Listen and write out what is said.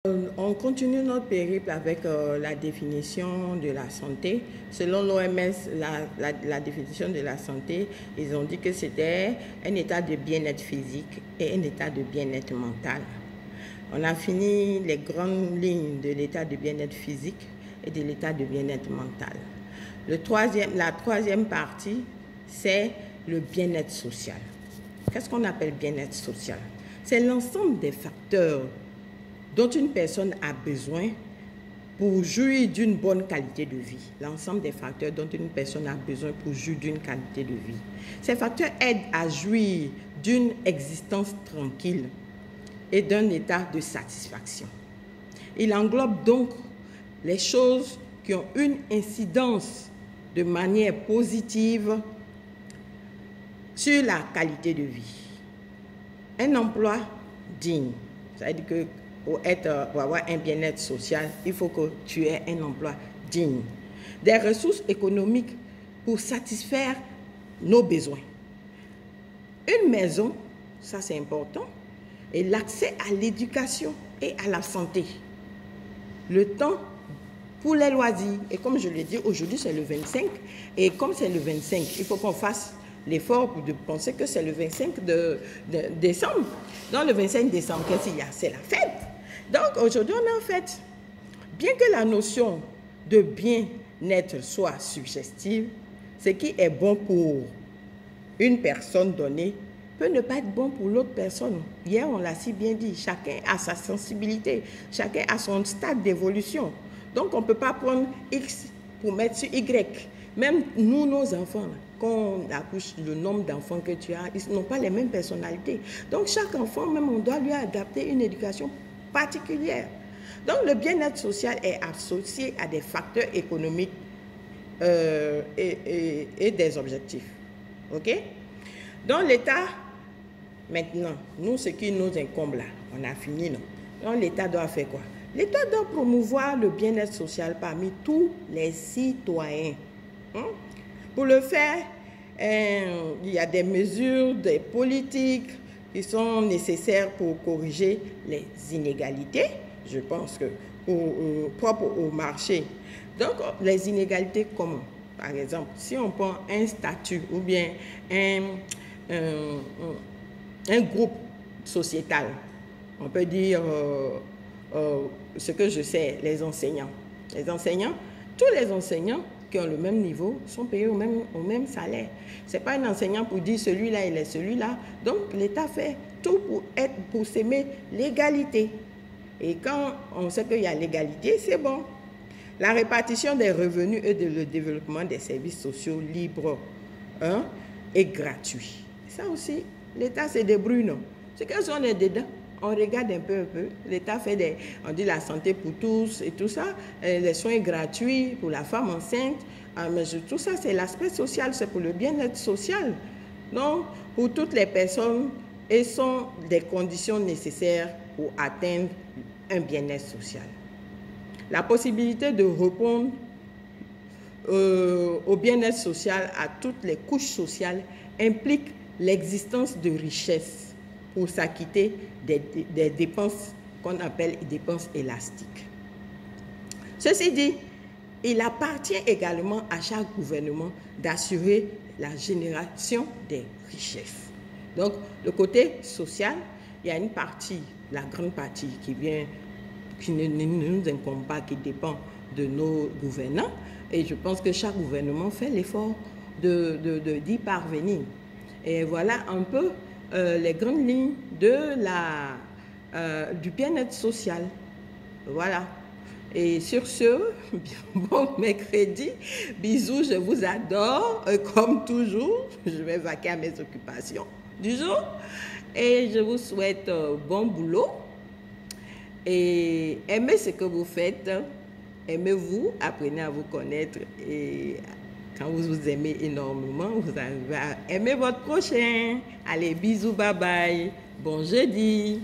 On continue notre périple avec la définition de la santé. Selon l'OMS, la définition de la santé, ils ont dit que c'était un état de bien-être physique et un état de bien-être mental. On a fini les grandes lignes de l'état de bien-être physique et de l'état de bien-être mental. La troisième partie, c'est le bien-être social. Qu'est-ce qu'on appelle bien-être social? C'est l'ensemble des facteurs dont une personne a besoin pour jouir d'une bonne qualité de vie. L'ensemble des facteurs dont une personne a besoin pour jouir d'une qualité de vie. Ces facteurs aident à jouir d'une existence tranquille et d'un état de satisfaction. Il englobe donc les choses qui ont une incidence de manière positive sur la qualité de vie. Un emploi digne, c'est-à-dire que pour avoir un bien-être social, il faut que tu aies un emploi digne. Des ressources économiques pour satisfaire nos besoins. Une maison, ça c'est important, et l'accès à l'éducation et à la santé. Le temps pour les loisirs. Et comme je l'ai dit, aujourd'hui c'est le 25. Et comme c'est le 25, il faut qu'on fasse l'effort de penser que c'est le 25 de décembre. Dans le 25 décembre, qu'est-ce qu'il y a? C'est la fête. Donc aujourd'hui, on est en fête. Bien que la notion de bien-être soit suggestive, ce qui est bon pour une personne donnée peut ne pas être bon pour l'autre personne. Hier, on l'a si bien dit, chacun a sa sensibilité, chacun a son stade d'évolution. Donc, on ne peut pas prendre X pour mettre sur Y. Même nous, nos enfants, quand on accouche, le nombre d'enfants que tu as, ils n'ont pas les mêmes personnalités. Donc, chaque enfant, même, on doit lui adapter une éducation particulière. Donc, le bien-être social est associé à des facteurs économiques et des objectifs. OK? Dans l'État, maintenant, nous, ce qui nous incombe là, on a fini, non? Donc, l'État doit faire quoi? L'État doit promouvoir le bien-être social parmi tous les citoyens. Pour le faire, il y a des mesures, des politiques qui sont nécessaires pour corriger les inégalités, je pense que propres au marché. Donc, les inégalités comment? Par exemple, si on prend un statut ou bien un groupe sociétal, on peut dire ce que je sais, les enseignants. Les enseignants, tous les enseignants qui ont le même niveau sont payés au même salaire. Ce n'est pas un enseignant pour dire celui-là, il est celui-là. Donc, l'État fait tout pour s'aimer l'égalité. Et quand on sait qu'il y a l'égalité, c'est bon. La répartition des revenus et le développement des services sociaux libres et gratuits. Ça aussi, l'État se débrouille, non? C'est que si on est dedans, on regarde un peu. L'État fait on dit la santé pour tous et tout ça, les soins gratuits pour la femme enceinte. Mais tout ça, c'est l'aspect social, c'est pour le bien-être social. Donc, pour toutes les personnes, et sont des conditions nécessaires pour atteindre un bien-être social. La possibilité de répondre au bien-être social à toutes les couches sociales implique l'existence de richesses pour s'acquitter des dépenses qu'on appelle dépenses élastiques. Ceci dit, il appartient également à chaque gouvernement d'assurer la génération des richesses. Donc, le côté social, il y a une partie, la grande partie qui ne nous incombe pas, qui dépend de nos gouvernants. Et je pense que chaque gouvernement fait l'effort d'y parvenir. Et voilà un peu les grandes lignes du bien-être social. Voilà. Et sur ce, bon mercredi, bisous, je vous adore. Comme toujours, je vais vaquer à mes occupations du jour. Et je vous souhaite bon boulot. Et aimez ce que vous faites. Aimez-vous, apprenez à vous connaître. Et quand vous vous aimez énormément, vous arrivez à aimer votre prochain. Allez, bisous, bye bye. Bon jeudi.